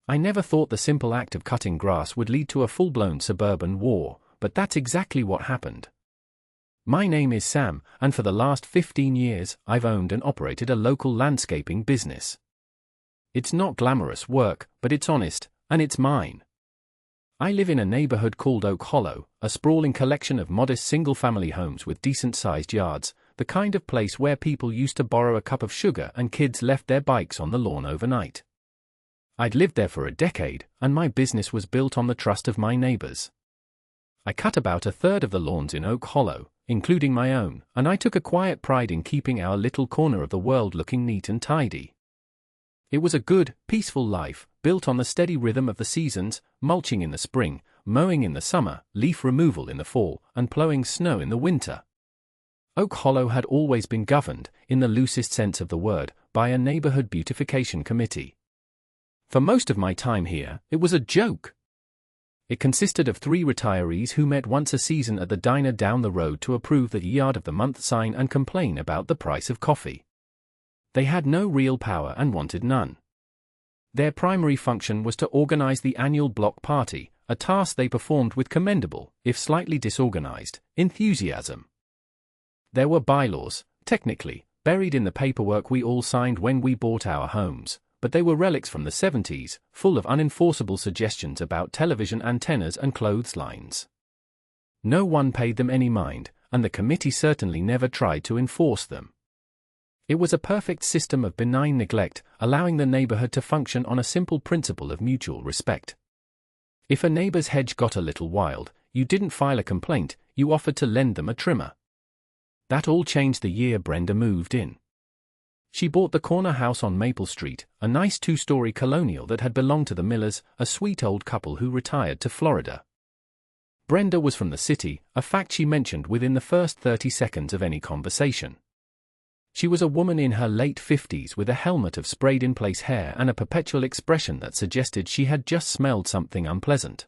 I never thought the simple act of cutting grass would lead to a full-blown suburban war, but that's exactly what happened. My name is Sam, and for the last 15 years, I've owned and operated a local landscaping business. It's not glamorous work, but it's honest, and it's mine. I live in a neighborhood called Oak Hollow, a sprawling collection of modest single-family homes with decent-sized yards, the kind of place where people used to borrow a cup of sugar and kids left their bikes on the lawn overnight. I'd lived there for a decade, and my business was built on the trust of my neighbors. I cut about a third of the lawns in Oak Hollow, including my own, and I took a quiet pride in keeping our little corner of the world looking neat and tidy. It was a good, peaceful life, built on the steady rhythm of the seasons, mulching in the spring, mowing in the summer, leaf removal in the fall, and plowing snow in the winter. Oak Hollow had always been governed, in the loosest sense of the word, by a neighborhood beautification committee. For most of my time here, it was a joke. It consisted of 3 retirees who met once a season at the diner down the road to approve the Yard of the Month sign and complain about the price of coffee. They had no real power and wanted none. Their primary function was to organize the annual block party, a task they performed with commendable, if slightly disorganized, enthusiasm. There were bylaws, technically, buried in the paperwork we all signed when we bought our homes, but they were relics from the 70s, full of unenforceable suggestions about television antennas and clotheslines. No one paid them any mind, and the committee certainly never tried to enforce them. It was a perfect system of benign neglect, allowing the neighborhood to function on a simple principle of mutual respect. If a neighbor's hedge got a little wild, you didn't file a complaint, you offered to lend them a trimmer. That all changed the year Brenda moved in. She bought the corner house on Maple Street, a nice 2-story colonial that had belonged to the Millers, a sweet old couple who retired to Florida. Brenda was from the city, a fact she mentioned within the first 30 seconds of any conversation. She was a woman in her late 50s with a helmet of sprayed-in-place hair and a perpetual expression that suggested she had just smelled something unpleasant.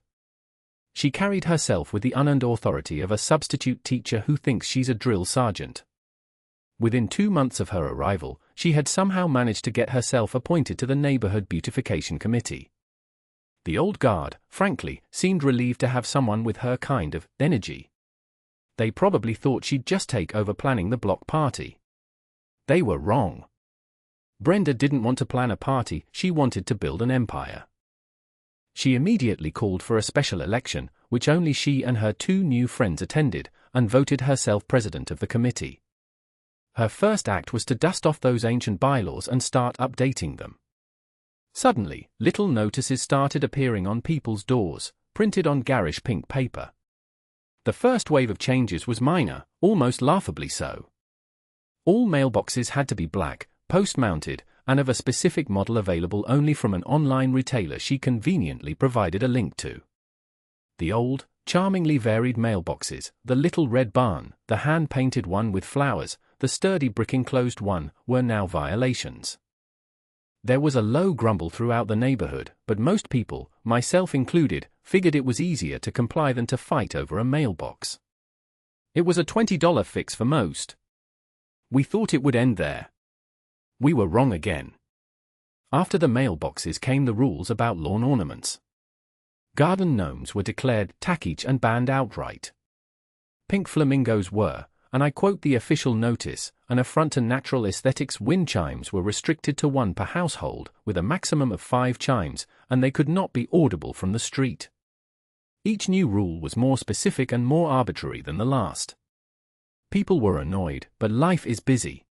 She carried herself with the unearned authority of a substitute teacher who thinks she's a drill sergeant. Within 2 months of her arrival, she had somehow managed to get herself appointed to the Neighborhood Beautification Committee. The old guard, frankly, seemed relieved to have someone with her kind of energy. They probably thought she'd just take over planning the block party. They were wrong. Brenda didn't want to plan a party, she wanted to build an empire. She immediately called for a special election, which only she and her 2 new friends attended, and voted herself president of the committee. Her first act was to dust off those ancient bylaws and start updating them. Suddenly, little notices started appearing on people's doors, printed on garish pink paper. The first wave of changes was minor, almost laughably so. All mailboxes had to be black, post-mounted, and of a specific model available only from an online retailer she conveniently provided a link to. The old, charmingly varied mailboxes, the little red barn, the hand-painted one with flowers, the sturdy brick-enclosed one, were now violations. There was a low grumble throughout the neighborhood, but most people, myself included, figured it was easier to comply than to fight over a mailbox. It was a $20 fix for most. We thought it would end there. We were wrong again. After the mailboxes came the rules about lawn ornaments. Garden gnomes were declared tackage and banned outright. Pink flamingos were, and I quote the official notice, an affront to natural aesthetics. Wind chimes were restricted to 1 per household, with a maximum of 5 chimes, and they could not be audible from the street. Each new rule was more specific and more arbitrary than the last. People were annoyed, but life is busy.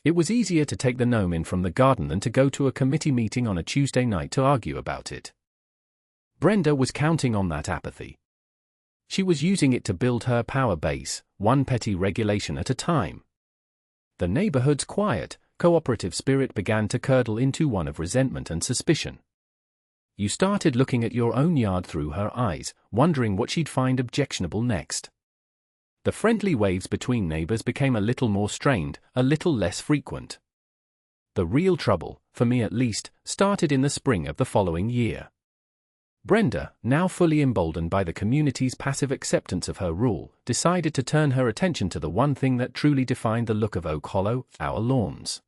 It was easier to take the gnome in from the garden than to go to a committee meeting on a Tuesday night to argue about it. Brenda was counting on that apathy. She was using it to build her power base, 1 petty regulation at a time. The neighborhood's quiet, cooperative spirit began to curdle into one of resentment and suspicion. You started looking at your own yard through her eyes, wondering what she'd find objectionable next. The friendly waves between neighbors became a little more strained, a little less frequent. The real trouble, for me at least, started in the spring of the following year. Brenda, now fully emboldened by the community's passive acceptance of her rule, decided to turn her attention to the one thing that truly defined the look of Oak Hollow, our lawns.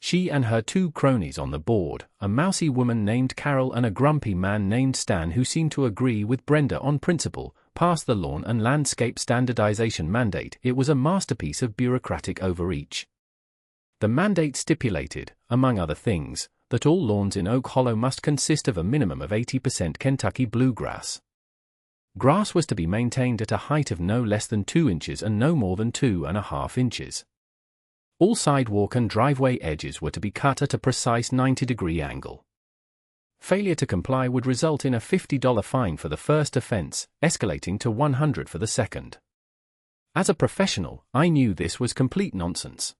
She and her two cronies on the board, a mousy woman named Carol and a grumpy man named Stan who seemed to agree with Brenda on principle, passed the lawn and landscape standardization mandate. It was a masterpiece of bureaucratic overreach. The mandate stipulated, among other things, that all lawns in Oak Hollow must consist of a minimum of 80% Kentucky bluegrass. Grass was to be maintained at a height of no less than 2 inches and no more than 2.5 inches. All sidewalk and driveway edges were to be cut at a precise 90-degree angle. Failure to comply would result in a $50 fine for the first offense, escalating to $100 for the second. As a professional, I knew this was complete nonsense.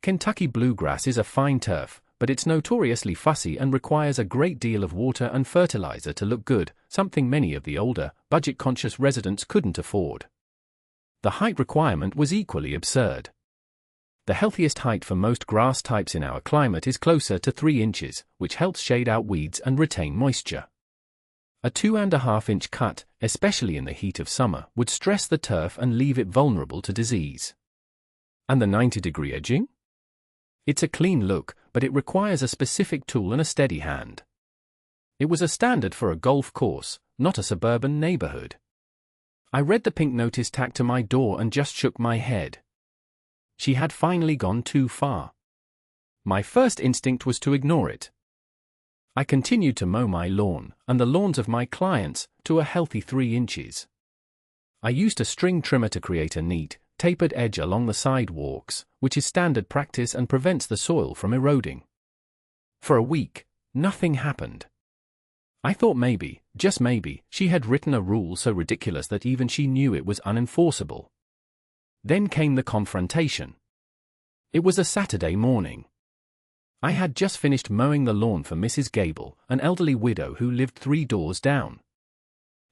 Kentucky bluegrass is a fine turf, but it's notoriously fussy and requires a great deal of water and fertilizer to look good, something many of the older, budget-conscious residents couldn't afford. The height requirement was equally absurd. The healthiest height for most grass types in our climate is closer to 3 inches, which helps shade out weeds and retain moisture. A 2.5-inch cut, especially in the heat of summer, would stress the turf and leave it vulnerable to disease. And the 90-degree edging? It's a clean look, but it requires a specific tool and a steady hand. It was a standard for a golf course, not a suburban neighborhood. I read the pink notice tacked to my door and just shook my head. She had finally gone too far. My first instinct was to ignore it. I continued to mow my lawn, and the lawns of my clients, to a healthy 3 inches. I used a string trimmer to create a neat, tapered edge along the sidewalks, which is standard practice and prevents the soil from eroding. For a week, nothing happened. I thought maybe, just maybe, she had written a rule so ridiculous that even she knew it was unenforceable. Then came the confrontation. It was a Saturday morning. I had just finished mowing the lawn for Mrs. Gable, an elderly widow who lived 3 doors down.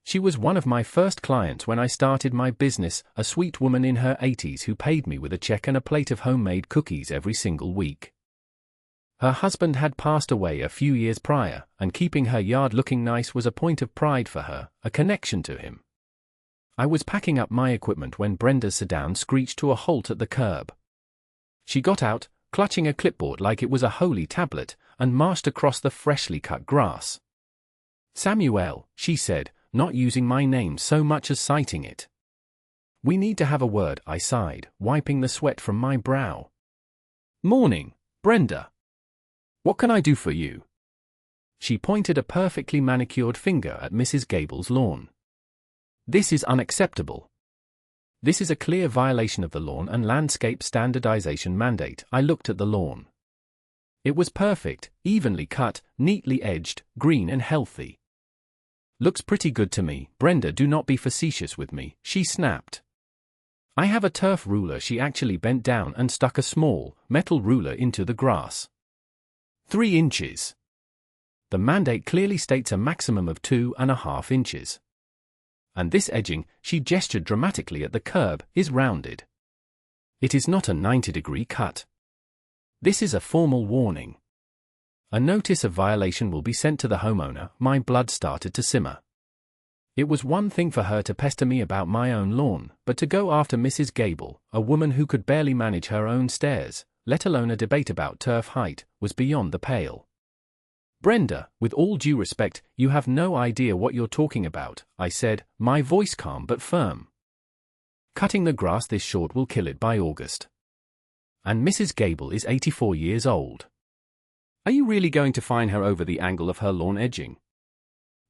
She was one of my first clients when I started my business, a sweet woman in her 80s who paid me with a check and a plate of homemade cookies every single week. Her husband had passed away a few years prior, and keeping her yard looking nice was a point of pride for her, a connection to him. I was packing up my equipment when Brenda's sedan screeched to a halt at the curb. She got out, clutching a clipboard like it was a holy tablet, and marched across the freshly cut grass. "Samuel," she said, not using my name so much as citing it. "We need to have a word," I sighed, wiping the sweat from my brow. "Morning, Brenda. What can I do for you?" She pointed a perfectly manicured finger at Mrs. Gable's lawn. "This is unacceptable. This is a clear violation of the lawn and landscape standardization mandate." I looked at the lawn. It was perfect, evenly cut, neatly edged, green and healthy. "Looks pretty good to me, Brenda. Do not be facetious with me," she snapped. I have a turf ruler. She actually bent down and stuck a small, metal ruler into the grass. 3 inches. The mandate clearly states a maximum of 2.5 inches. And this edging, she gestured dramatically at the curb, is rounded. It is not a 90-degree cut. This is a formal warning. A notice of violation will be sent to the homeowner. My blood started to simmer. It was one thing for her to pester me about my own lawn, but to go after Mrs. Gable, a woman who could barely manage her own stairs, let alone a debate about turf height, was beyond the pale. "Brenda, with all due respect, you have no idea what you're talking about," I said, my voice calm but firm. "Cutting the grass this short will kill it by August. And Mrs. Gable is 84 years old. Are you really going to fine her over the angle of her lawn edging?"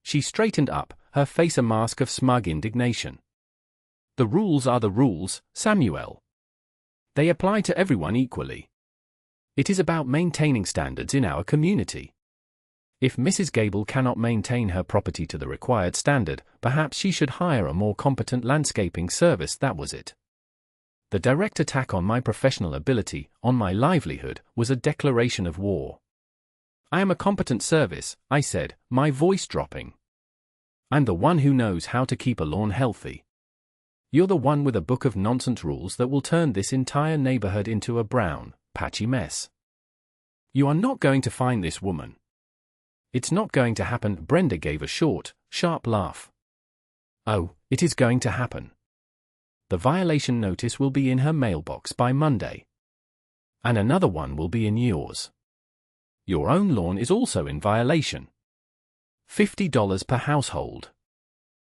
She straightened up, her face a mask of smug indignation. "The rules are the rules, Samuel. They apply to everyone equally. It is about maintaining standards in our community. If Mrs. Gable cannot maintain her property to the required standard, perhaps she should hire a more competent landscaping service." That was it. The direct attack on my professional ability, on my livelihood, was a declaration of war. "I am a competent service," I said, my voice dropping. "I'm the one who knows how to keep a lawn healthy. You're the one with a book of nonsense rules that will turn this entire neighborhood into a brown, patchy mess. You are not going to fine this woman." "It's not going to happen." Brenda gave a short, sharp laugh. "Oh, it is going to happen. The violation notice will be in her mailbox by Monday." And another one will be in yours. Your own lawn is also in violation. $50 per household.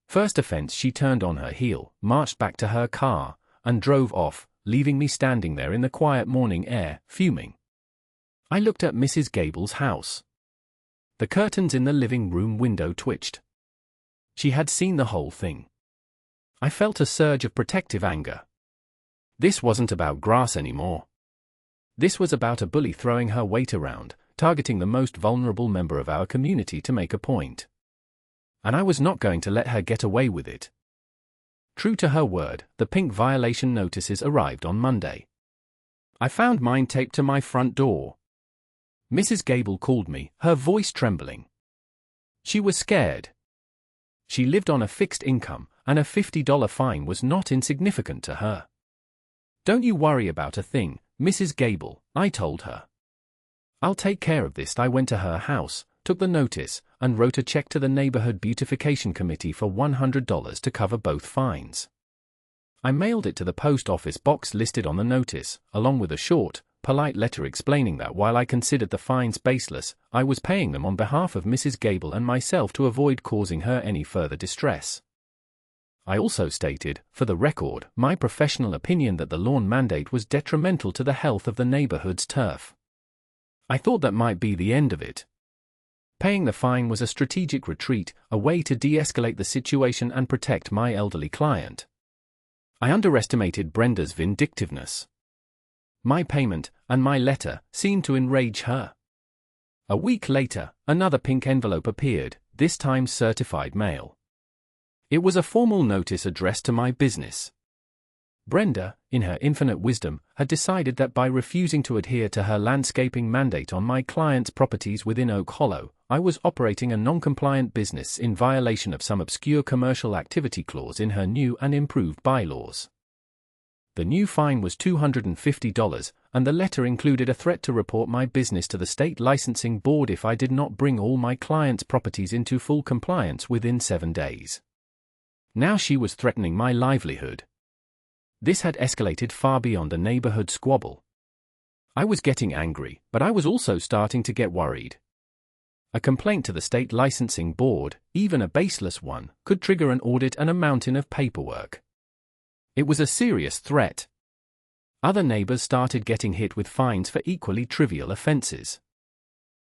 First offense, she turned on her heel, marched back to her car, and drove off, leaving me standing there in the quiet morning air, fuming. I looked at Mrs. Gable's house. The curtains in the living room window twitched. She had seen the whole thing. I felt a surge of protective anger. This wasn't about grass anymore. This was about a bully throwing her weight around, targeting the most vulnerable member of our community to make a point. And I was not going to let her get away with it. True to her word, the pink violation notices arrived on Monday. I found mine taped to my front door. Mrs. Gable called me, her voice trembling. She was scared. She lived on a fixed income, and a $50 fine was not insignificant to her. Don't you worry about a thing, Mrs. Gable, I told her. I'll take care of this. I went to her house, took the notice, and wrote a check to the Neighborhood Beautification Committee for $100 to cover both fines. I mailed it to the post office box listed on the notice, along with a short, polite letter explaining that while I considered the fines baseless, I was paying them on behalf of Mrs. Gable and myself to avoid causing her any further distress. I also stated, for the record, my professional opinion that the lawn mandate was detrimental to the health of the neighborhood's turf. I thought that might be the end of it. Paying the fine was a strategic retreat, a way to de-escalate the situation and protect my elderly client. I underestimated Brenda's vindictiveness. My payment, and my letter, seemed to enrage her. A week later, another pink envelope appeared, this time certified mail. It was a formal notice addressed to my business. Brenda, in her infinite wisdom, had decided that by refusing to adhere to her landscaping mandate on my client's properties within Oak Hollow, I was operating a non-compliant business in violation of some obscure commercial activity clause in her new and improved bylaws. The new fine was $250, and the letter included a threat to report my business to the state licensing board if I did not bring all my client's properties into full compliance within 7 days. Now she was threatening my livelihood. This had escalated far beyond a neighborhood squabble. I was getting angry, but I was also starting to get worried. A complaint to the state licensing board, even a baseless one, could trigger an audit and a mountain of paperwork. It was a serious threat. Other neighbors started getting hit with fines for equally trivial offenses.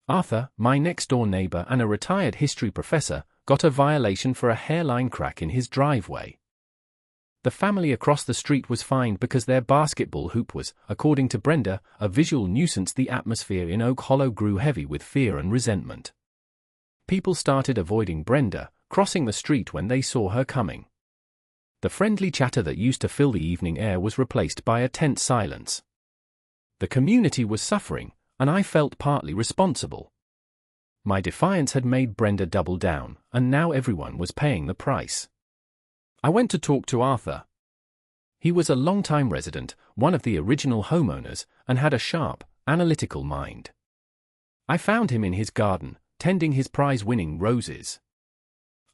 Arthur, my next-door neighbor and a retired history professor, got a violation for a hairline crack in his driveway. The family across the street was fined because their basketball hoop was, according to Brenda, a visual nuisance. The atmosphere in Oak Hollow grew heavy with fear and resentment. People started avoiding Brenda, crossing the street when they saw her coming. The friendly chatter that used to fill the evening air was replaced by a tense silence. The community was suffering, and I felt partly responsible. My defiance had made Brenda double down, and now everyone was paying the price. I went to talk to Arthur. He was a long-time resident, one of the original homeowners, and had a sharp, analytical mind. I found him in his garden, tending his prize-winning roses.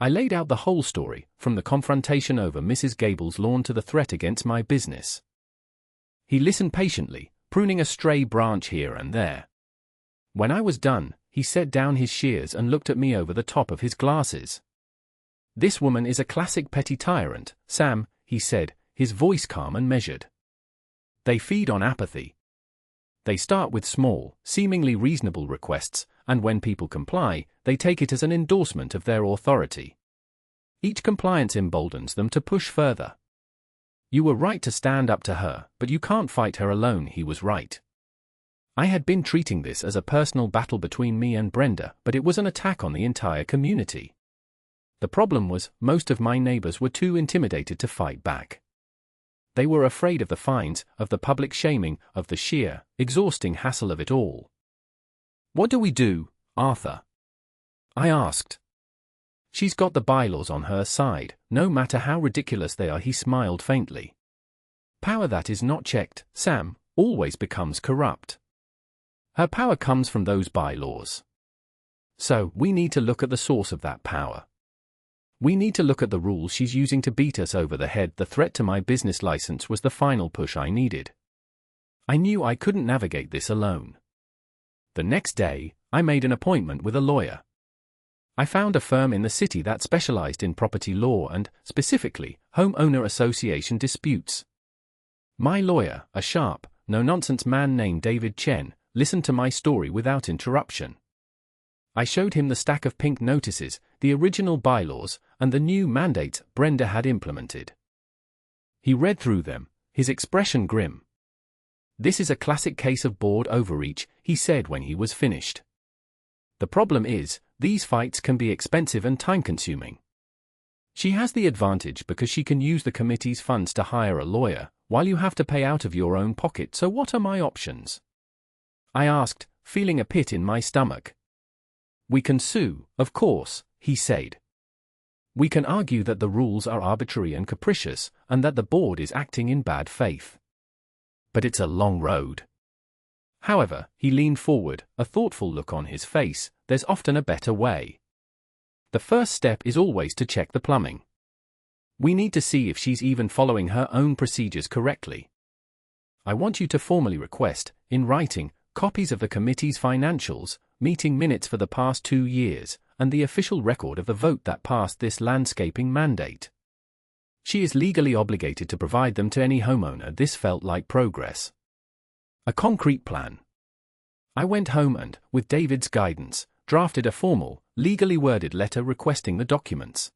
I laid out the whole story, from the confrontation over Mrs. Gable's lawn to the threat against my business. He listened patiently, pruning a stray branch here and there. When I was done, he set down his shears and looked at me over the top of his glasses. "This woman is a classic petty tyrant, Sam," he said, his voice calm and measured. "They feed on apathy. They start with small, seemingly reasonable requests, and when people comply, they take it as an endorsement of their authority. Each compliance emboldens them to push further. You were right to stand up to her, but you can't fight her alone." He was right. I had been treating this as a personal battle between me and Brenda, but it was an attack on the entire community. The problem was, most of my neighbors were too intimidated to fight back. They were afraid of the fines, of the public shaming, of the sheer, exhausting hassle of it all. "What do we do, Arthur?" I asked. "She's got the bylaws on her side, no matter how ridiculous they are." He smiled faintly. "Power that is not checked, Sam, always becomes corrupt. Her power comes from those bylaws. So, we need to look at the source of that power. We need to look at the rules she's using to beat us over the head." The threat to my business license was the final push I needed. I knew I couldn't navigate this alone. The next day, I made an appointment with a lawyer. I found a firm in the city that specialized in property law and, specifically, homeowner association disputes. My lawyer, a sharp, no-nonsense man named David Chen, listened to my story without interruption. I showed him the stack of pink notices, the original bylaws, and the new mandates Brenda had implemented. He read through them, his expression grim. "This is a classic case of board overreach," he said when he was finished. "The problem is, these fights can be expensive and time-consuming. She has the advantage because she can use the committee's funds to hire a lawyer, while you have to pay out of your own pocket, so what are my options?" I asked, feeling a pit in my stomach. "We can sue, of course," he said. "We can argue that the rules are arbitrary and capricious, and that the board is acting in bad faith. But it's a long road." However, he leaned forward, a thoughtful look on his face. "There's often a better way. The first step is always to check the plumbing. We need to see if she's even following her own procedures correctly. I want you to formally request, in writing, copies of the committee's financials, meeting minutes for the past 2 years, and the official record of the vote that passed this landscaping mandate. She is legally obligated to provide them to any homeowner." This felt like progress. A concrete plan. I went home and, with David's guidance, drafted a formal, legally worded letter requesting the documents.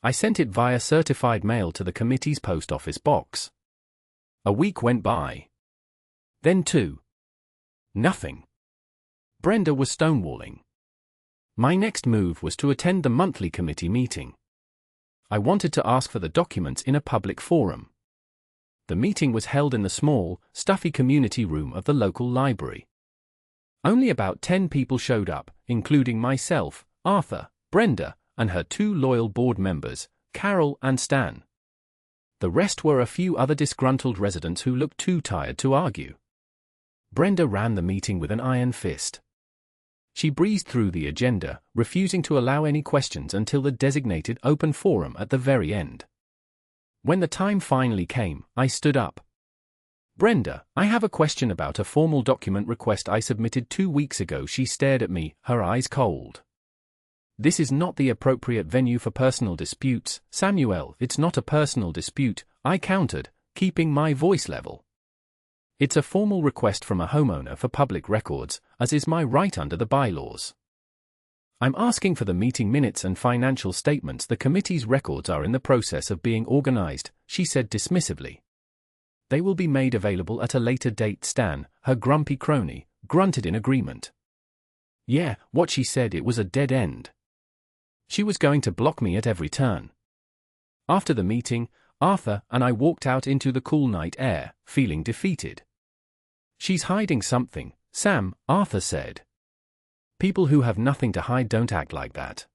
I sent it via certified mail to the committee's post office box. A week went by. Then 2. Nothing. Brenda was stonewalling. My next move was to attend the monthly committee meeting. I wanted to ask for the documents in a public forum. The meeting was held in the small, stuffy community room of the local library. Only about 10 people showed up, including myself, Arthur, Brenda, and her 2 loyal board members, Carol and Stan. The rest were a few other disgruntled residents who looked too tired to argue. Brenda ran the meeting with an iron fist. She breezed through the agenda, refusing to allow any questions until the designated open forum at the very end. When the time finally came, I stood up. "Brenda, I have a question about a formal document request I submitted 2 weeks ago." She stared at me, her eyes cold. "This is not the appropriate venue for personal disputes, Samuel." "It's not a personal dispute," I countered, keeping my voice level. "It's a formal request from a homeowner for public records, as is my right under the bylaws. I'm asking for the meeting minutes and financial statements. The committee's records are in the process of being organized," she said dismissively. "They will be made available at a later date." Stan, her grumpy crony, grunted in agreement. Yeah, what she said, it was a dead end. She was going to block me at every turn. After the meeting, Arthur and I walked out into the cool night air, feeling defeated. "She's hiding something, Sam," Arthur said. "People who have nothing to hide don't act like that.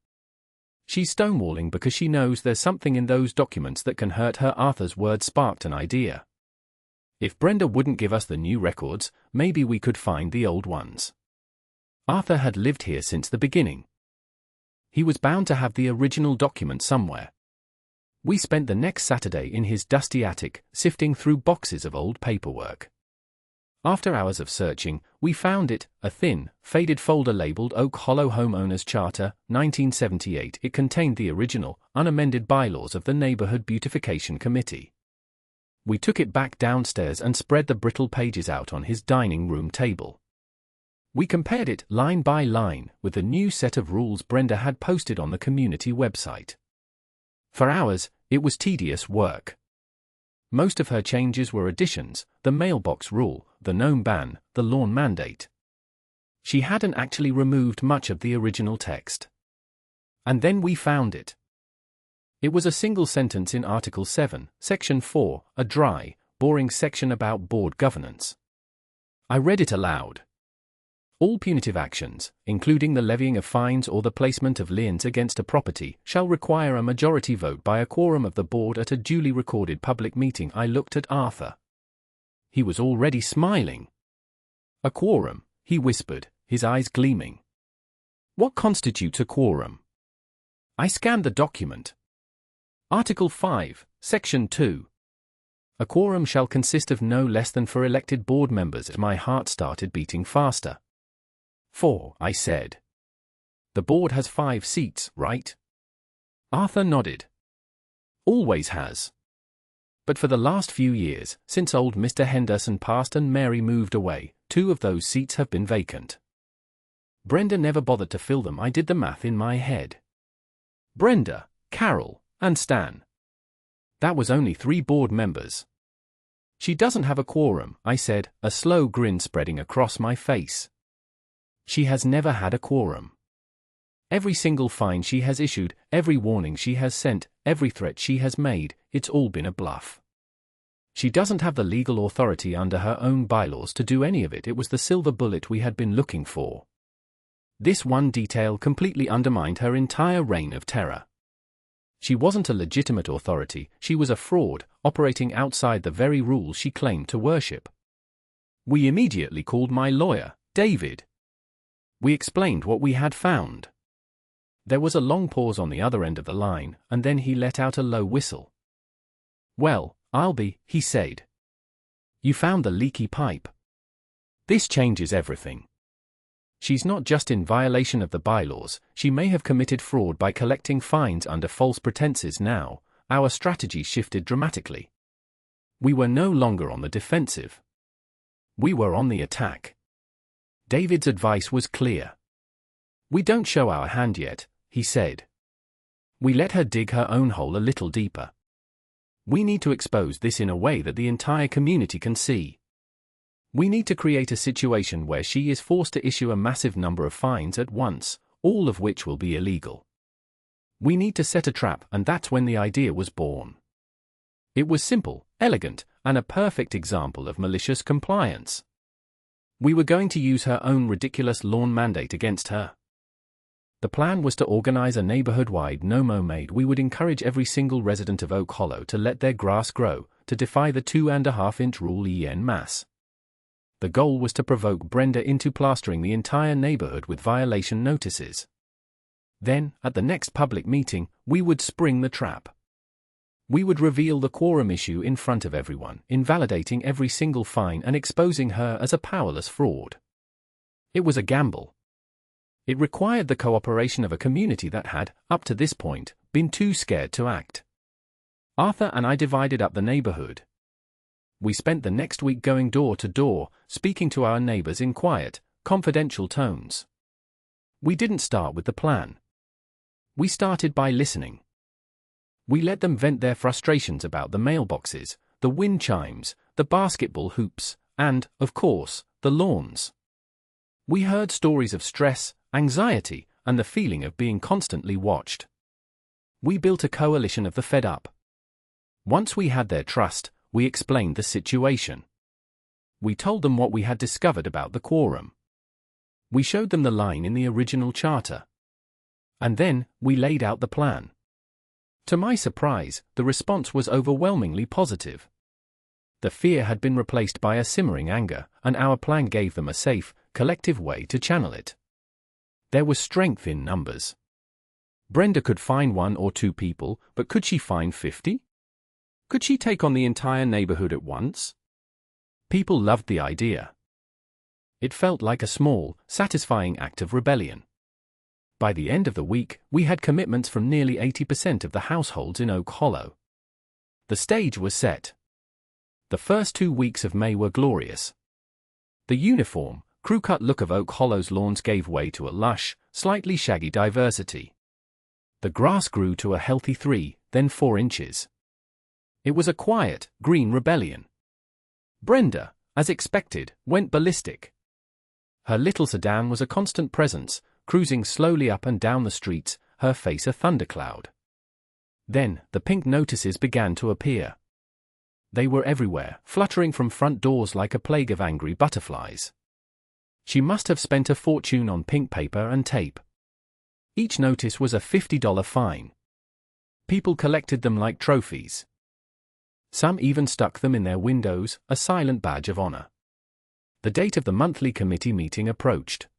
She's stonewalling because she knows there's something in those documents that can hurt her." Arthur's words sparked an idea. "If Brenda wouldn't give us the new records, maybe we could find the old ones." Arthur had lived here since the beginning. He was bound to have the original document somewhere. We spent the next Saturday in his dusty attic, sifting through boxes of old paperwork. After hours of searching, we found it, a thin, faded folder labeled Oak Hollow Homeowners Charter, 1978. It contained the original, unamended bylaws of the Neighborhood Beautification Committee. We took it back downstairs and spread the brittle pages out on his dining room table. We compared it, line by line, with the new set of rules Brenda had posted on the community website. For hours, it was tedious work. Most of her changes were additions: the mailbox rule, the gnome ban, the lawn mandate. She hadn't actually removed much of the original text. And then we found it. It was a single sentence in Article 7, Section 4, a dry, boring section about board governance. I read it aloud. "All punitive actions, including the levying of fines or the placement of liens against a property, shall require a majority vote by a quorum of the board at a duly recorded public meeting." I looked at Arthur. He was already smiling. "A quorum," he whispered, his eyes gleaming. "What constitutes a quorum?" I scanned the document. Article 5, Section 2. A quorum shall consist of no less than 4 elected board members. My heart started beating faster. 4, I said. The board has 5 seats, right? Arthur nodded. Always has. But for the last few years, since old Mr. Henderson passed and Mary moved away, 2 of those seats have been vacant. Brenda never bothered to fill them. I did the math in my head. Brenda, Carol, and Stan. That was only 3 board members. She doesn't have a quorum, I said, a slow grin spreading across my face. She has never had a quorum. Every single fine she has issued, every warning she has sent, every threat she has made, it's all been a bluff. She doesn't have the legal authority under her own bylaws to do any of it. It was the silver bullet we had been looking for. This one detail completely undermined her entire reign of terror. She wasn't a legitimate authority, she was a fraud, operating outside the very rules she claimed to worship. We immediately called my lawyer, David. We explained what we had found. There was a long pause on the other end of the line, and then he let out a low whistle. Well, he said. You found the leaky pipe. This changes everything. She's not just in violation of the bylaws, she may have committed fraud by collecting fines under false pretenses. Now, our strategy shifted dramatically. We were no longer on the defensive. We were on the attack. David's advice was clear. We don't show our hand yet, he said. We let her dig her own hole a little deeper. We need to expose this in a way that the entire community can see. We need to create a situation where she is forced to issue a massive number of fines at once, all of which will be illegal. We need to set a trap, and that's when the idea was born. It was simple, elegant, and a perfect example of malicious compliance. We were going to use her own ridiculous lawn mandate against her. The plan was to organize a neighborhood-wide no-mow maid. We would encourage every single resident of Oak Hollow to let their grass grow, to defy the 2.5-inch rule en masse. The goal was to provoke Brenda into plastering the entire neighborhood with violation notices. Then, at the next public meeting, we would spring the trap. We would reveal the quorum issue in front of everyone, invalidating every single fine and exposing her as a powerless fraud. It was a gamble. It required the cooperation of a community that had, up to this point, been too scared to act. Arthur and I divided up the neighborhood. We spent the next week going door to door, speaking to our neighbors in quiet, confidential tones. We didn't start with the plan. We started by listening. We let them vent their frustrations about the mailboxes, the wind chimes, the basketball hoops, and, of course, the lawns. We heard stories of stress, anxiety, and the feeling of being constantly watched. We built a coalition of the fed up. Once we had their trust, we explained the situation. We told them what we had discovered about the quorum. We showed them the line in the original charter. And then, we laid out the plan. To my surprise, the response was overwhelmingly positive. The fear had been replaced by a simmering anger, and our plan gave them a safe, collective way to channel it. There was strength in numbers. Brenda could fine 1 or 2 people, but could she fine 50? Could she take on the entire neighborhood at once? People loved the idea. It felt like a small, satisfying act of rebellion. By the end of the week, we had commitments from nearly 80% of the households in Oak Hollow. The stage was set. The first 2 weeks of May were glorious. The uniform, crew-cut look of Oak Hollow's lawns gave way to a lush, slightly shaggy diversity. The grass grew to a healthy 3, then 4 inches. It was a quiet, green rebellion. Brenda, as expected, went ballistic. Her little sedan was a constant presence, cruising slowly up and down the streets, her face a thundercloud. Then, the pink notices began to appear. They were everywhere, fluttering from front doors like a plague of angry butterflies. She must have spent a fortune on pink paper and tape. Each notice was a $50 fine. People collected them like trophies. Some even stuck them in their windows, a silent badge of honor. The date of the monthly committee meeting approached.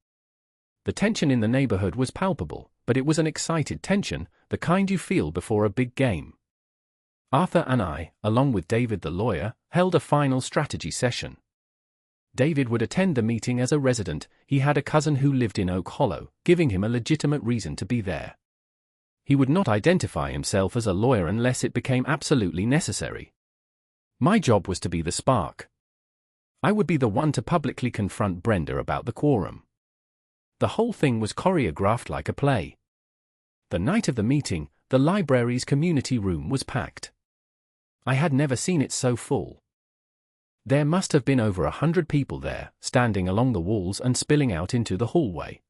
The tension in the neighborhood was palpable, but it was an excited tension, the kind you feel before a big game. Arthur and I, along with David the lawyer, held a final strategy session. David would attend the meeting as a resident. He had a cousin who lived in Oak Hollow, giving him a legitimate reason to be there. He would not identify himself as a lawyer unless it became absolutely necessary. My job was to be the spark. I would be the one to publicly confront Brenda about the quorum. The whole thing was choreographed like a play. The night of the meeting, the library's community room was packed. I had never seen it so full. There must have been over 100 people there, standing along the walls and spilling out into the hallway.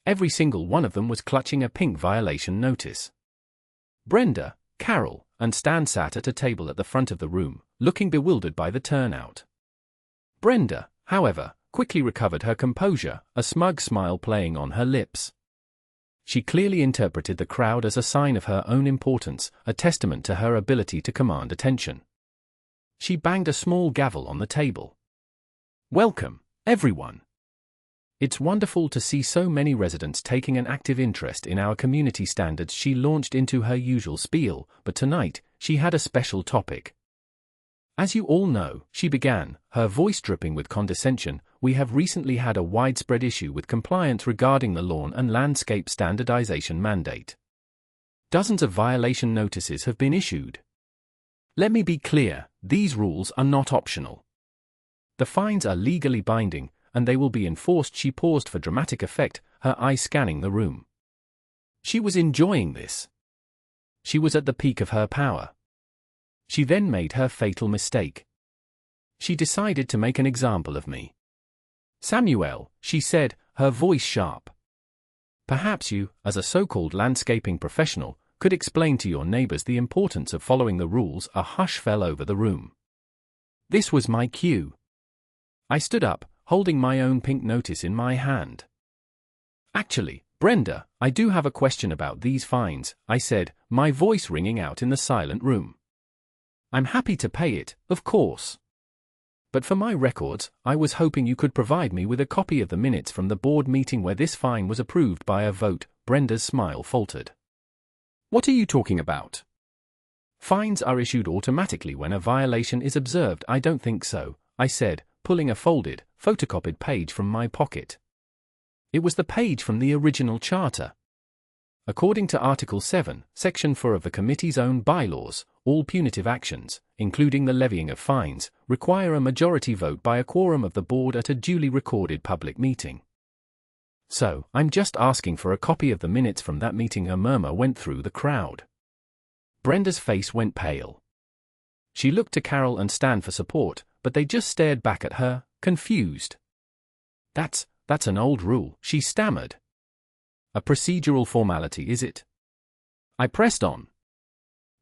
Every single one of them was clutching a pink violation notice. Brenda, Carol, and Stan sat at a table at the front of the room, looking bewildered by the turnout. Brenda, however, quickly recovered her composure, a smug smile playing on her lips. She clearly interpreted the crowd as a sign of her own importance, a testament to her ability to command attention. She banged a small gavel on the table. "Welcome, everyone. It's wonderful to see so many residents taking an active interest in our community standards." She launched into her usual spiel, but tonight, she had a special topic. "As you all know," she began, her voice dripping with condescension, "we have recently had a widespread issue with compliance regarding the lawn and landscape standardization mandate. Dozens of violation notices have been issued. Let me be clear, these rules are not optional. The fines are legally binding, and they will be enforced." She paused for dramatic effect, her eyes scanning the room. She was enjoying this. She was at the peak of her power. She then made her fatal mistake. She decided to make an example of me. "Samuel," she said, her voice sharp. "Perhaps you, as a so-called landscaping professional, could explain to your neighbors the importance of following the rules." A hush fell over the room. This was my cue. I stood up, holding my own pink notice in my hand. "Actually, Brenda, I do have a question about these fines," I said, my voice ringing out in the silent room. "I'm happy to pay it, of course. But for my records, I was hoping you could provide me with a copy of the minutes from the board meeting where this fine was approved by a vote." Brenda's smile faltered. "What are you talking about? Fines are issued automatically when a violation is observed." "I don't think so," I said, pulling a folded, photocopied page from my pocket. It was the page from the original charter. According to Article 7, Section 4 of the committee's own bylaws, all punitive actions, including the levying of fines, require a majority vote by a quorum of the board at a duly recorded public meeting. "So, I'm just asking for a copy of the minutes from that meeting." A murmur went through the crowd. Brenda's face went pale. She looked to Carol and Stan for support, but they just stared back at her, confused. That's an old rule," she stammered. "A procedural formality, is it?" I pressed on.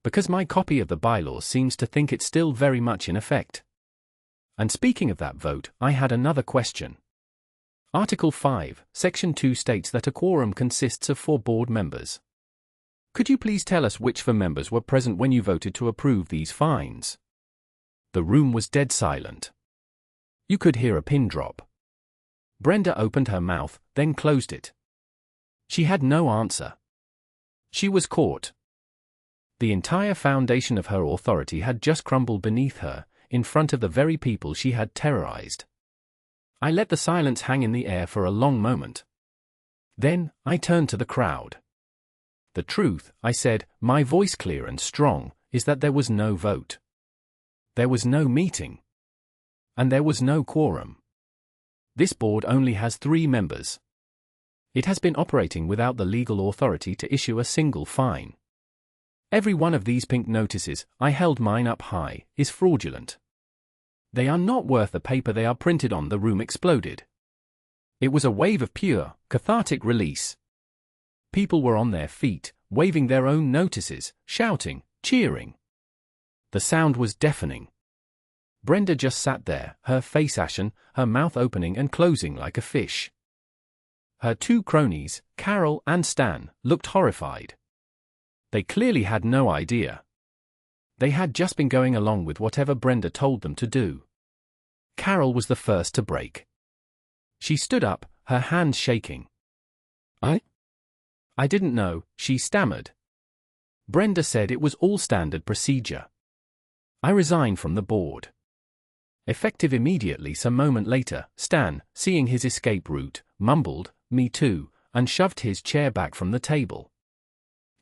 "Because my copy of the bylaws seems to think it's still very much in effect. And speaking of that vote, I had another question. Article 5, Section 2 states that a quorum consists of 4 board members. Could you please tell us which 4 members were present when you voted to approve these fines?" The room was dead silent. You could hear a pin drop. Brenda opened her mouth, then closed it. She had no answer. She was caught. The entire foundation of her authority had just crumbled beneath her, in front of the very people she had terrorized. I let the silence hang in the air for a long moment. Then, I turned to the crowd. "The truth," I said, my voice clear and strong, "is that there was no vote. There was no meeting. And there was no quorum. This board only has 3 members. It has been operating without the legal authority to issue a single fine. Every one of these pink notices," I held mine up high, "is fraudulent. They are not worth the paper they are printed on." The room exploded. It was a wave of pure, cathartic release. People were on their feet, waving their own notices, shouting, cheering. The sound was deafening. Brenda just sat there, her face ashen, her mouth opening and closing like a fish. Her 2 cronies, Carol and Stan, looked horrified. They clearly had no idea. They had just been going along with whatever Brenda told them to do. Carol was the first to break. She stood up, her hands shaking. I didn't know," she stammered. Brenda said it was all standard procedure. I resigned from the board. Effective immediately. Some moment later, Stan, seeing his escape route, mumbled, "Me too," and shoved his chair back from the table.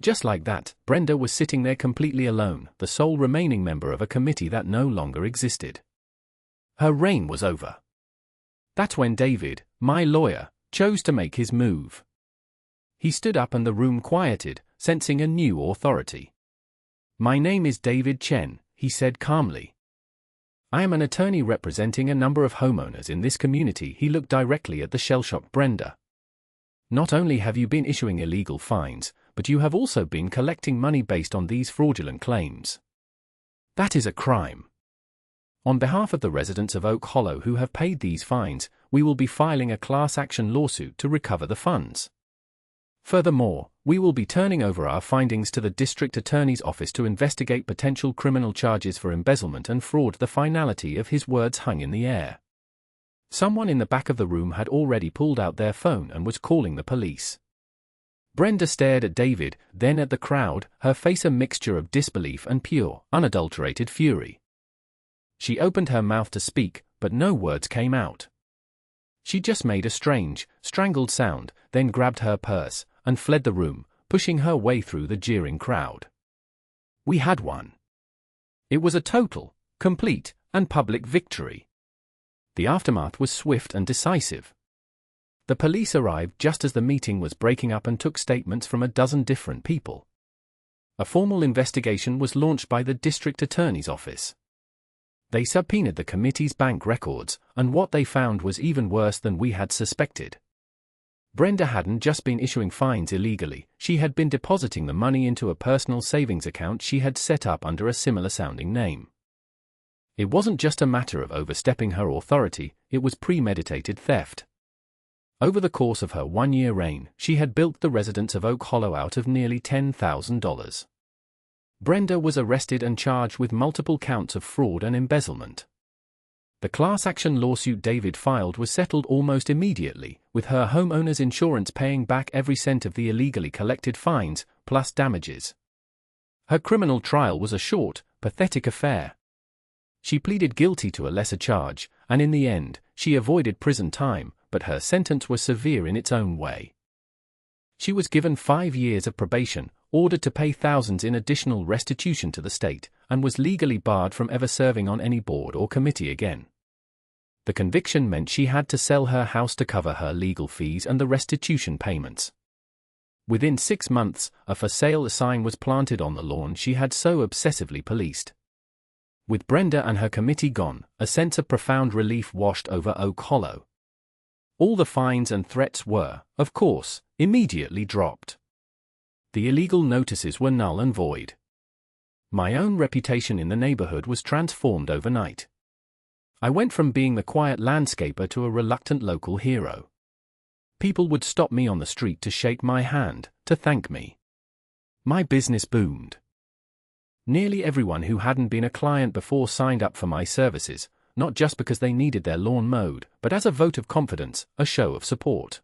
Just like that, Brenda was sitting there completely alone, the sole remaining member of a committee that no longer existed. Her reign was over. That's when David, my lawyer, chose to make his move. He stood up and the room quieted, sensing a new authority. "My name is David Chen," he said calmly. "I am an attorney representing a number of homeowners in this community." He looked directly at the shell-shocked Brenda. "Not only have you been issuing illegal fines, but you have also been collecting money based on these fraudulent claims. That is a crime. On behalf of the residents of Oak Hollow who have paid these fines, we will be filing a class action lawsuit to recover the funds. Furthermore, we will be turning over our findings to the district attorney's office to investigate potential criminal charges for embezzlement and fraud." The finality of his words hung in the air. Someone in the back of the room had already pulled out their phone and was calling the police. Brenda stared at David, then at the crowd, her face a mixture of disbelief and pure, unadulterated fury. She opened her mouth to speak, but no words came out. She just made a strange, strangled sound, then grabbed her purse and fled the room, pushing her way through the jeering crowd. We had won. It was a total, complete, and public victory. The aftermath was swift and decisive. The police arrived just as the meeting was breaking up and took statements from a dozen different people. A formal investigation was launched by the district attorney's office. They subpoenaed the committee's bank records, and what they found was even worse than we had suspected. Brenda hadn't just been issuing fines illegally, she had been depositing the money into a personal savings account she had set up under a similar-sounding name. It wasn't just a matter of overstepping her authority, it was premeditated theft. Over the course of her one-year reign, she had bilked the residents of Oak Hollow out of nearly $10,000. Brenda was arrested and charged with multiple counts of fraud and embezzlement. The class action lawsuit David filed was settled almost immediately, with her homeowner's insurance paying back every cent of the illegally collected fines, plus damages. Her criminal trial was a short, pathetic affair. She pleaded guilty to a lesser charge, and in the end, she avoided prison time, but her sentence was severe in its own way. She was given 5 years of probation, ordered to pay thousands in additional restitution to the state, and was legally barred from ever serving on any board or committee again. The conviction meant she had to sell her house to cover her legal fees and the restitution payments. Within 6 months, a for sale sign was planted on the lawn she had so obsessively policed. With Brenda and her committee gone, a sense of profound relief washed over Oak Hollow. All the fines and threats were, of course, immediately dropped. The illegal notices were null and void. My own reputation in the neighborhood was transformed overnight. I went from being the quiet landscaper to a reluctant local hero. People would stop me on the street to shake my hand, to thank me. My business boomed. Nearly everyone who hadn't been a client before signed up for my services, not just because they needed their lawn mowed, but as a vote of confidence, a show of support.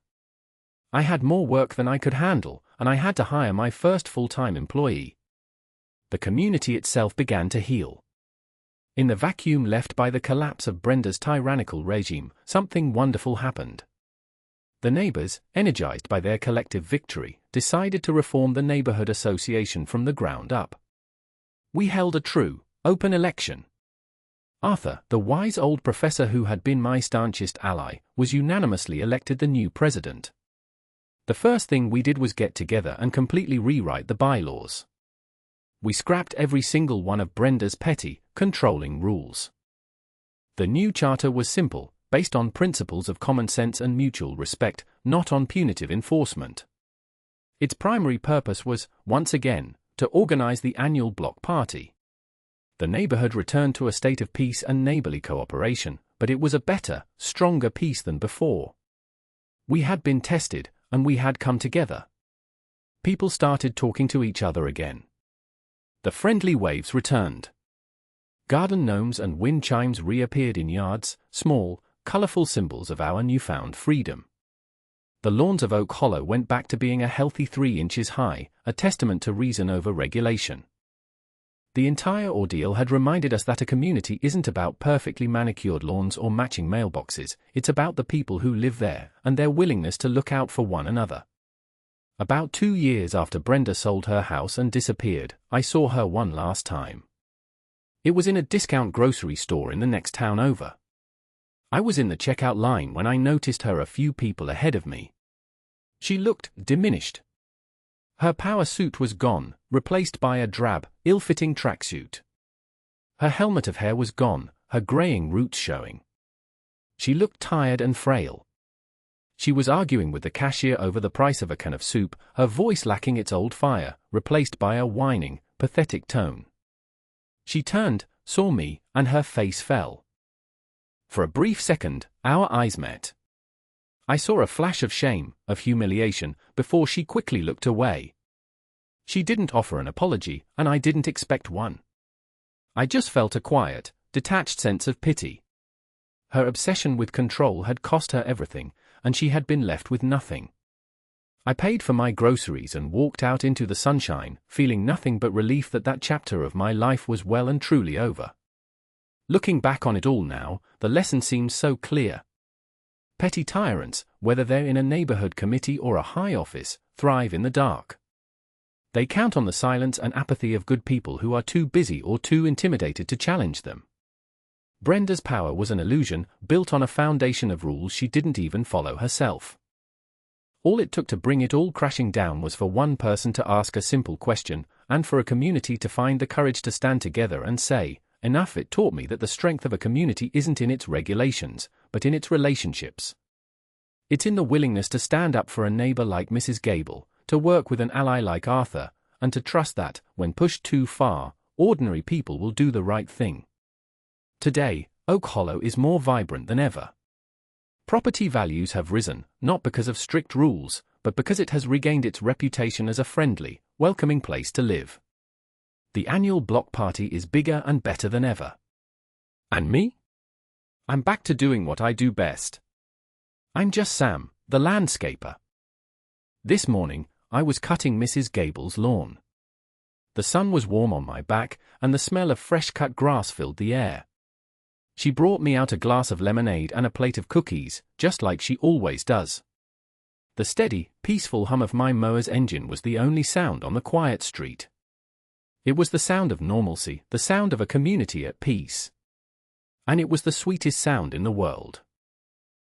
I had more work than I could handle, and I had to hire my first full-time employee. The community itself began to heal. In the vacuum left by the collapse of Brenda's tyrannical regime, something wonderful happened. The neighbors, energized by their collective victory, decided to reform the neighborhood association from the ground up. We held a true, open election. Arthur, the wise old professor who had been my staunchest ally, was unanimously elected the new president. The first thing we did was get together and completely rewrite the bylaws. We scrapped every single one of Brenda's petty, controlling rules. The new charter was simple, based on principles of common sense and mutual respect, not on punitive enforcement. Its primary purpose was, once again, to organize the annual block party. The neighborhood returned to a state of peace and neighborly cooperation, but it was a better, stronger peace than before. We had been tested, and we had come together. People started talking to each other again. The friendly waves returned. Garden gnomes and wind chimes reappeared in yards, small, colorful symbols of our newfound freedom. the lawns of Oak Hollow went back to being a healthy 3 inches high, a testament to reason over regulation. The entire ordeal had reminded us that a community isn't about perfectly manicured lawns or matching mailboxes, it's about the people who live there and their willingness to look out for one another. About 2 years after Brenda sold her house and disappeared, I saw her one last time. It was in a discount grocery store in the next town over. I was in the checkout line when I noticed her a few people ahead of me. She looked diminished. Her power suit was gone, replaced by a drab, ill-fitting tracksuit. Her helmet of hair was gone, her graying roots showing. She looked tired and frail. She was arguing with the cashier over the price of a can of soup, her voice lacking its old fire, replaced by a whining, pathetic tone. She turned, saw me, and her face fell. For a brief second, our eyes met. I saw a flash of shame, of humiliation, before she quickly looked away. She didn't offer an apology, and I didn't expect one. I just felt a quiet, detached sense of pity. Her obsession with control had cost her everything, and she had been left with nothing. I paid for my groceries and walked out into the sunshine, feeling nothing but relief that that chapter of my life was well and truly over. Looking back on it all now, the lesson seems so clear. Petty tyrants, whether they're in a neighborhood committee or a high office, thrive in the dark. They count on the silence and apathy of good people who are too busy or too intimidated to challenge them. Brenda's power was an illusion, built on a foundation of rules she didn't even follow herself. All it took to bring it all crashing down was for one person to ask a simple question, and for a community to find the courage to stand together and say, enough. It taught me that the strength of a community isn't in its regulations, but in its relationships. It's in the willingness to stand up for a neighbor like Mrs. Gable, to work with an ally like Arthur, and to trust that, when pushed too far, ordinary people will do the right thing. Today, Oak Hollow is more vibrant than ever. Property values have risen, not because of strict rules, but because it has regained its reputation as a friendly, welcoming place to live. The annual block party is bigger and better than ever. And me? I'm back to doing what I do best. I'm just Sam, the landscaper. This morning, I was cutting Mrs. Gable's lawn. The sun was warm on my back, and the smell of fresh-cut grass filled the air. She brought me out a glass of lemonade and a plate of cookies, just like she always does. The steady, peaceful hum of my mower's engine was the only sound on the quiet street. It was the sound of normalcy, the sound of a community at peace. And it was the sweetest sound in the world.